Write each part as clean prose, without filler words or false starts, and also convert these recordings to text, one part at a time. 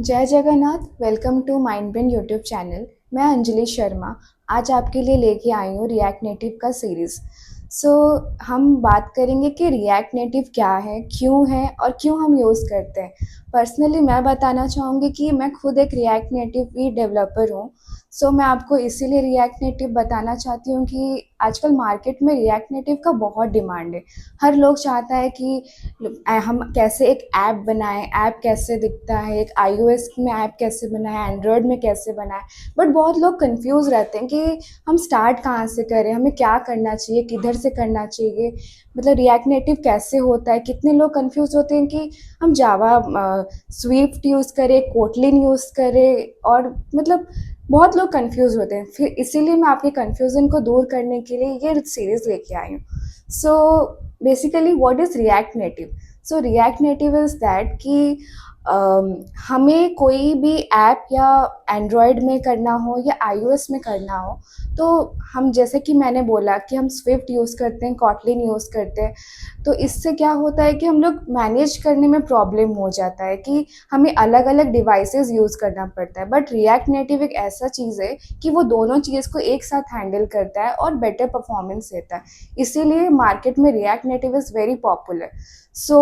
जय Jagannath. Welcome to mind brain YouTube channel. मैं अंजलि शर्मा आज आपके लिए लेके आई हूँ रिएक्ट नेटिव का सीरीज़। हम बात करेंगे कि रिएक्ट नेटिव क्या है, क्यों है और क्यों हम यूज़ करते हैं। पर्सनली मैं बताना चाहूँगी कि मैं खुद एक रिएक्ट नेटिव की डेवलपर हूँ। मैं आपको इसीलिए रिएक्ट नेटिव बताना चाहती हूँ कि आजकल मार्केट में रिएक्ट नेटिव का बहुत डिमांड है। हर लोग चाहता है कि हम कैसे एक ऐप बनाएं, ऐप कैसे दिखता है, एक आईओएस में ऐप कैसे बनाएं, एंड्रॉयड में कैसे बनाएं। बट बहुत लोग कंफ्यूज रहते हैं कि हम स्टार्ट कहाँ से करें, हमें क्या करना चाहिए, किधर से करना चाहिए, मतलब रिएक्ट नेटिव कैसे होता है। कितने लोग कंफ्यूज होते हैं कि हम जावा स्विफ्ट यूज़ करें, कोटलिन यूज़ करें, और मतलब बहुत लोग कंफ्यूज होते हैं। फिर इसीलिए मैं आपके कंफ्यूजन को दूर करने के लिए ये सीरीज़ लेके आई हूँ। So basically what is react native? So react native is that कि हमें कोई भी ऐप या एंड्रॉयड में करना हो या आईओएस में करना हो, तो हम जैसे कि मैंने बोला कि हम स्विफ्ट यूज़ करते हैं, कॉटलिन यूज़ करते हैं। तो इससे क्या होता है कि हम लोग मैनेज करने में प्रॉब्लम हो जाता है कि हमें अलग अलग डिवाइसेस यूज़ करना पड़ता है। बट रिएक्ट नेटिव एक ऐसा चीज़ है कि वो दोनों चीज़ को एक साथ हैंडल करता है और बेटर परफॉर्मेंस देता है। इसीलिए मार्केट में react native is very popular. So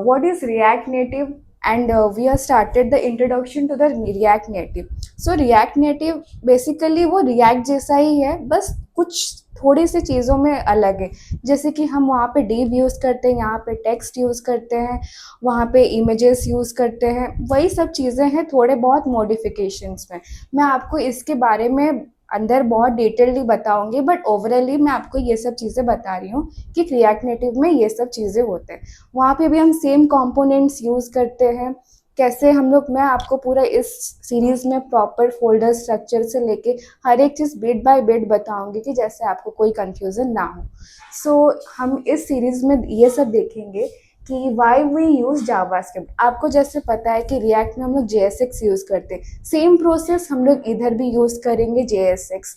what is React Native? And we have started the introduction to the React Native. So React Native basically वो React जैसा ही है, बस कुछ थोड़ी सी चीज़ों में अलग है। जैसे कि हम वहाँ पे div यूज़ करते हैं, यहाँ पे टेक्स्ट यूज़ करते हैं, वहाँ पे इमेजेस यूज़ करते हैं, वही सब चीज़ें हैं थोड़े बहुत मॉडिफिकेशंस में। मैं आपको इसके बारे में अंदर बहुत डिटेलली बताऊंगी, बट ओवरऑली मैं आपको ये सब चीज़ें बता रही हूँ कि रिएक्ट नेटिव में ये सब चीज़ें होते हैं। वहाँ पे भी हम सेम कंपोनेंट्स यूज़ करते हैं। कैसे हम लोग, मैं आपको पूरा इस सीरीज़ में प्रॉपर फोल्डर स्ट्रक्चर से लेके हर एक चीज़ बिट बाय बिट बताऊंगी कि जैसे आपको कोई कंफ्यूजन ना हो। हम इस सीरीज़ में ये सब देखेंगे कि वाई वी यूज़ जावास्क्रिप्ट। आपको जैसे पता है कि रिएक्ट में हम लोग JSX यूज़ करते हैं, सेम प्रोसेस हम लोग इधर भी यूज़ करेंगे JSX,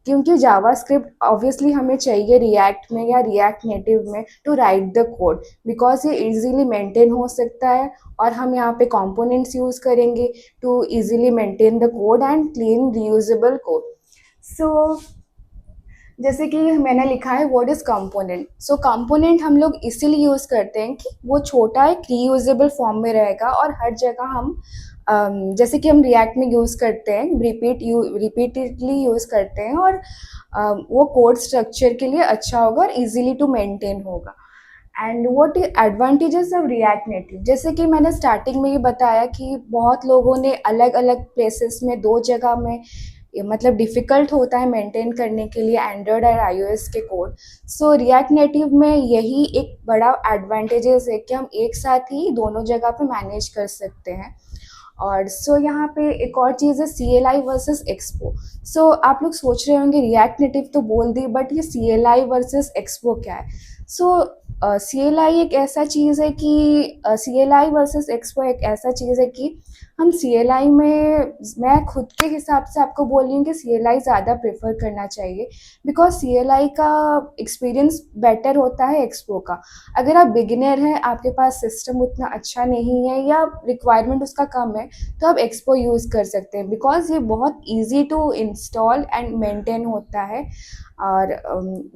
क्योंकि जावास्क्रिप्ट ऑब्वियसली हमें चाहिए रिएक्ट में या रिएक्ट नेटिव में to write the code, because ये इजीली मेंटेन हो सकता है। और हम यहाँ पे कंपोनेंट्स यूज़ करेंगे to easily maintain the code and clean reusable code. So जैसे कि मैंने लिखा है what is component. So component हम लोग इसीलिए यूज़ करते हैं कि वो छोटा एक रीयूजेबल फॉर्म में रहेगा और हर जगह हम जैसे कि हम रिएक्ट में यूज़ करते हैं, रिपीटेडली यूज़ करते हैं, और वो कोड स्ट्रक्चर के लिए अच्छा होगा और इजीली टू मेंटेन होगा। And what advantages of react native, जैसे कि मैंने स्टार्टिंग में ही बताया कि बहुत लोगों ने अलग अलग प्लेसेस में दो जगह में मतलब डिफ़िकल्ट होता है मेंटेन करने के लिए एंड्रॉयड और आईओएस के कोड। रिएक्ट नेटिव में यही एक बड़ा एडवांटेजेस है कि हम एक साथ ही दोनों जगह पे मैनेज कर सकते हैं। और यहाँ पे एक और चीज़ है CLI वर्सेस एक्सपो। आप लोग सोच रहे होंगे रिएक्ट नेटिव तो बोल दी, बट ये CLI वर्सेस एक्सपो क्या है? CLI एक ऐसा चीज़ है कि CLI वर्सेस एक्सपो एक ऐसा चीज़ है कि हम CLI में, मैं खुद के हिसाब से आपको बोल रही हूँ कि CLI ज़्यादा प्रेफर करना चाहिए, बिकॉज CLI का एक्सपीरियंस बेटर होता है एक्सपो का। अगर आप बिगिनर हैं, आपके पास सिस्टम उतना अच्छा नहीं है या रिक्वायरमेंट उसका कम है, तो आप एक्सपो यूज़ कर सकते हैं, बिकॉज ये बहुत easy to install and maintain होता है, और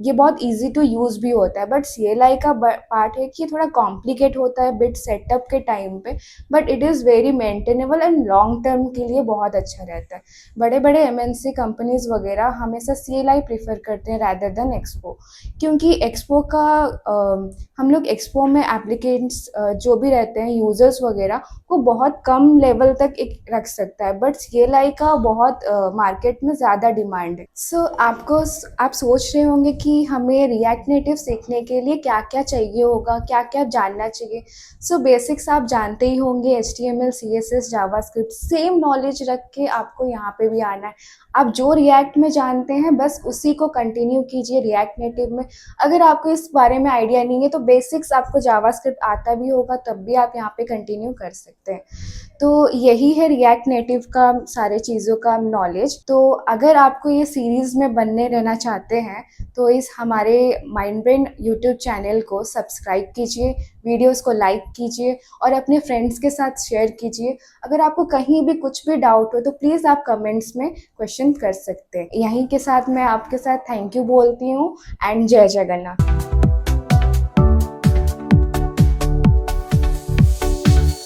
ये बहुत इजी टू यूज़ भी होता है। बट CLI का पार्ट है कि थोड़ा कॉम्प्लिकेट होता है बिट सेटअप के टाइम पे, but it is very maintainable and long term के लिए बहुत अच्छा रहता है। बड़े बड़े MNC कंपनीज वगैरह हमेशा CLI प्रीफर करते हैं रैदर देन एक्सपो, क्योंकि एक्सपो का हम लोग एक्सपो में एप्लीकेंट्स जो भी रहते हैं, यूज़र्स वगैरह, वो बहुत कम लेवल तक एक रख सकता है, बट CLI का बहुत मार्केट में ज़्यादा डिमांड है। आप सोच रहे होंगे कि हमें रिएक्ट नेटिव सीखने के लिए क्या क्या चाहिए होगा, क्या क्या जानना चाहिए। बेसिक्स आप जानते ही होंगे, HTML CSS JavaScript, same knowledge रख के आपको यहाँ पे भी आना है। आप जो रिएक्ट में जानते हैं बस उसी को कंटिन्यू कीजिए रिएक्ट नेटिव में। अगर आपको इस बारे में आइडिया नहीं है तो बेसिक्स आपको जावास्क्रिप्ट आता भी होगा, तब भी आप यहाँ पे कंटिन्यू कर सकते हैं। तो यही है रिएक्ट नेटिव का सारे चीज़ों का नॉलेज। तो अगर आपको ये सीरीज़ में बनने रहना चाहते चाहते हैं तो इस हमारे माइंड ब्रेन यूट्यूब चैनल को सब्सक्राइब कीजिए, वीडियोस को लाइक कीजिए और अपने फ्रेंड्स के साथ शेयर कीजिए। अगर आपको कहीं भी कुछ भी डाउट हो तो प्लीज़ आप कमेंट्स में क्वेश्चन कर सकते हैं। यहीं के साथ मैं आपके साथ थैंक यू बोलती हूँ एंड जय जगन्नाथ।